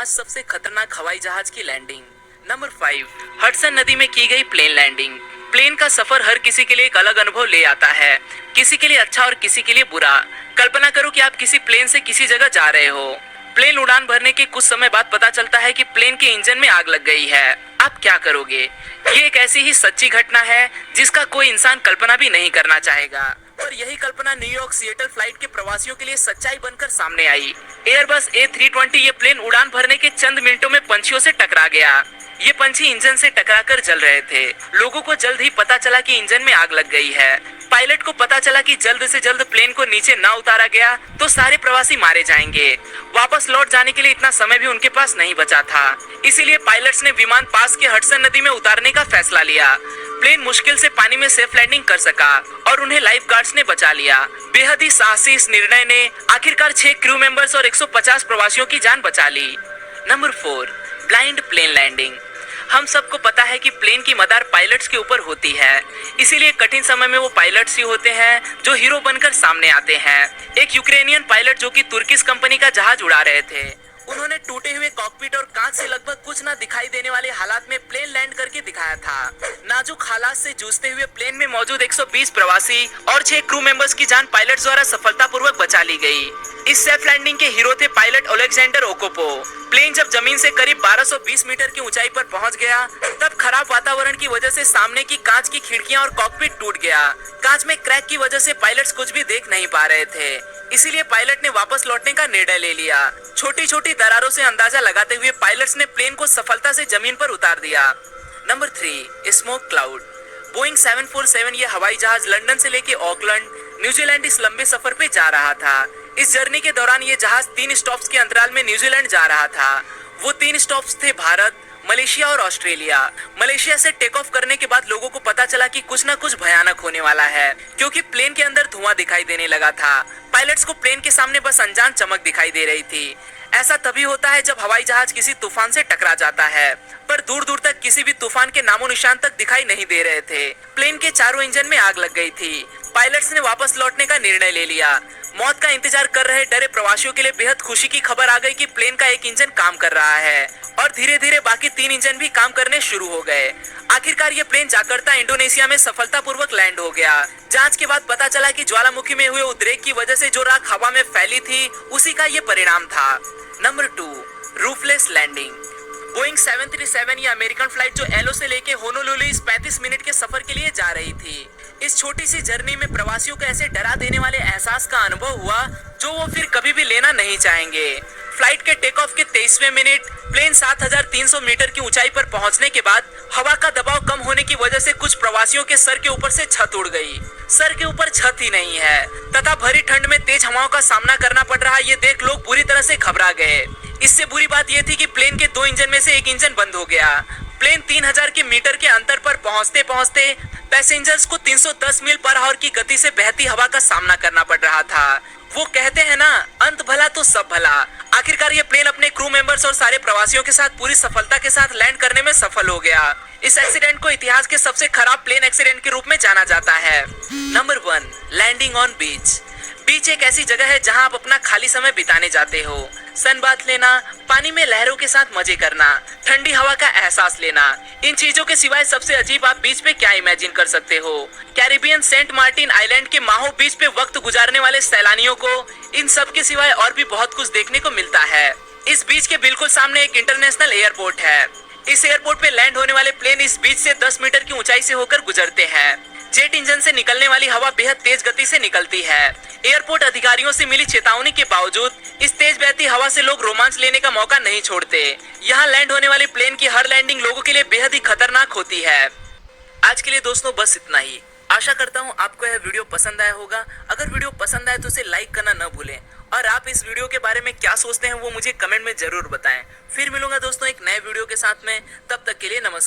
5 सबसे खतरनाक हवाई जहाज की लैंडिंग। नंबर 5, हडसन नदी में की गई प्लेन लैंडिंग। प्लेन का सफर हर किसी के लिए एक अलग अनुभव ले आता है, किसी के लिए अच्छा और किसी के लिए बुरा। कल्पना करो कि आप किसी प्लेन से किसी जगह जा रहे हो। प्लेन उड़ान भरने के कुछ समय बाद पता चलता है कि प्लेन के इंजन में आग लग गई है। आप क्या करोगे? ये एक ऐसी ही सच्ची घटना है जिसका कोई इंसान कल्पना भी नहीं करना चाहेगा। और यही कल्पना न्यूयॉर्क सिएटल फ्लाइट के प्रवासियों के लिए सच्चाई बनकर सामने आई। एयरबस A320 ये प्लेन उड़ान भरने के चंद मिनटों में पंछियों से टकरा गया। ये पंछी इंजन से टकराकर जल रहे थे। लोगों को जल्द ही पता चला कि इंजन में आग लग गई है। पायलट को पता चला कि जल्द से जल्द प्लेन को नीचे ना उतारा गया तो सारे प्रवासी मारे जाएंगे। वापस लौट जाने के लिए इतना समय भी उनके पास नहीं बचा था। इसीलिए पायलट्स ने विमान पास के हडसन नदी में उतारने का फैसला लिया। प्लेन मुश्किल से पानी में सेफ लैंडिंग कर सका और उन्हें लाइफ गार्ड्स ने बचा लिया। बेहद ही साहसी इस निर्णय ने आखिरकार 6 क्रू मेंबर्स और 150 प्रवासियों की जान बचा ली। Number 4, blind plane landing. हम सबको पता है कि प्लेन की मदार पायलट्स के ऊपर होती है, इसीलिए कठिन समय में वो पायलट्स ही होते हैं जो हीरो बनकर सामने आते हैं। एक यूक्रेनियन पायलट जो कि तुर्किश कंपनी का जहाज उड़ा रहे थे, उन्होंने टूटे हुए कॉकपिट और कांच से लगभग कुछ ना दिखाई देने वाले हालात में प्लेन लैंड करके दिखाया था। नाजुक हालात से जूझते हुए प्लेन में मौजूद 120 प्रवासी और 6 क्रू मेंबर्स की जान पायलट द्वारा सफलतापूर्वक बचा ली गई। इस सेफ लैंडिंग के हीरो थे पायलट ओलेक्जेंडर ओकोपो। प्लेन जब जमीन से करीब 1220 मीटर की ऊंचाई पर पहुंच गया, तब खराब वातावरण की वजह से सामने की कांच की खिड़कियां और कॉकपिट टूट गया। कांच में क्रैक की वजह से पायलट्स कुछ भी देख नहीं पा रहे थे, इसीलिए पायलट ने वापस लौटने का निर्णय ले लिया। छोटी छोटी दरारों से अंदाजा लगाते हुए पायलट्स ने प्लेन को सफलता से जमीन पर उतार दिया। Number 3, smoke cloud. बोइंग 747 ये हवाई जहाज लंदन से लेके ऑकलैंड, न्यूजीलैंड इस लंबे सफर पे जा रहा था। इस जर्नी के दौरान ये जहाज 3 स्टॉप्स के अंतराल में न्यूजीलैंड जा रहा था। वो 3 स्टॉप्स थे भारत, मलेशिया और ऑस्ट्रेलिया। मलेशिया से टेक ऑफ करने के बाद लोगों को पता चला कि कुछ ना कुछ भयानक होने वाला है, क्योंकि प्लेन के अंदर धुआं दिखाई देने लगा था। पायलट्स को प्लेन के सामने बस अनजान चमक दिखाई दे रही थी। ऐसा तभी होता है जब हवाई जहाज किसी तूफान से टकरा जाता है, पर दूर दूर तक किसी भी तूफान के नामो निशान तक दिखाई नहीं दे रहे थे। प्लेन के चारों इंजन में आग लग गई थी। पायलट्स ने वापस लौटने का निर्णय ले लिया। मौत का इंतजार कर रहे डरे प्रवासियों के लिए बेहद खुशी की खबर आ गई कि प्लेन का एक इंजन काम कर रहा है और धीरे धीरे बाकी 3 इंजन भी काम करने शुरू हो गए। आखिरकार ये प्लेन जाकर्ता इंडोनेशिया में सफलतापूर्वक लैंड हो गया। जांच के बाद पता चला कि ज्वालामुखी में हुए उद्रेक की वजह से जो राख हवा में फैली थी, उसी का ये परिणाम था। Number 2, रूफलेस landing. बोइंग 737 ये अमेरिकन फ्लाइट जो एलो से लेके होनोलुलु इस 35 मिनट के सफर के लिए जा रही थी। इस छोटी सी जर्नी में प्रवासियों को ऐसे डरा देने वाले एहसास का अनुभव हुआ जो वो फिर कभी भी लेना नहीं चाहेंगे। फ्लाइट के टेक ऑफ के 23वें मिनट प्लेन 7300 मीटर की ऊंचाई पर पहुंचने के बाद हवा का दबाव कम होने की वजह से कुछ प्रवासियों के सर के ऊपर से छत उड़ गई। सर के ऊपर छत ही नहीं है तथा भरी ठंड में तेज हवाओं का सामना करना पड़ रहा है। ये देख लोग बुरी तरह से घबरा गए। इससे बुरी बात यह थी कि प्लेन के 2 इंजन में से एक इंजन बंद हो गया। प्लेन 3000 के मीटर के अंतर पर पहुंचते पहुंचते पैसेंजर्स को 310 मील पर आवर की गति से बहती हवा का सामना करना पड़ रहा था। वो कहते हैं ना, अंत भला तो सब भला। आखिरकार ये प्लेन अपने क्रू मेंबर्स और सारे प्रवासियों के साथ पूरी सफलता के साथ लैंड करने में सफल हो गया। इस एक्सीडेंट को इतिहास के सबसे खराब प्लेन एक्सीडेंट के रूप में जाना जाता है। नंबर 1, लैंडिंग ऑन बीच। बीच एक ऐसी जगह है जहां आप अपना खाली समय बिताने जाते हो। सनबाथ लेना, पानी में लहरों के साथ मजे करना, ठंडी हवा का एहसास लेना। इन चीजों के सिवाय सबसे अजीब आप बीच पे क्या इमेजिन कर सकते हो? कैरिबियन सेंट मार्टिन आइलैंड के माहो बीच पे वक्त गुजारने वाले सैलानियों को इन सब के सिवाय और भी बहुत कुछ देखने को मिलता है। इस बीच के बिल्कुल सामने एक इंटरनेशनल एयरपोर्ट है। इस एयरपोर्ट पे लैंड होने वाले प्लेन इस बीच से 10 मीटर की ऊंचाई से होकर गुजरते हैं। जेट इंजन से निकलने वाली हवा बेहद तेज गति से निकलती है। एयरपोर्ट अधिकारियों से मिली चेतावनी के बावजूद इस तेज बहती हवा से लोग रोमांच लेने का मौका नहीं छोड़ते। यहाँ लैंड होने वाली प्लेन की हर लैंडिंग लोगों के लिए बेहद ही खतरनाक होती है। आज के लिए दोस्तों बस इतना ही। आशा करता हूँ आपको यह वीडियो पसंद आया होगा। अगर वीडियो पसंद आए तो इसे लाइक करना न भूलें और आप इस वीडियो के बारे में क्या सोचते हैं वो मुझे कमेंट में जरूर बताएं। फिर मिलूंगा दोस्तों एक नए वीडियो के साथ में, तब तक के लिए नमस्कार।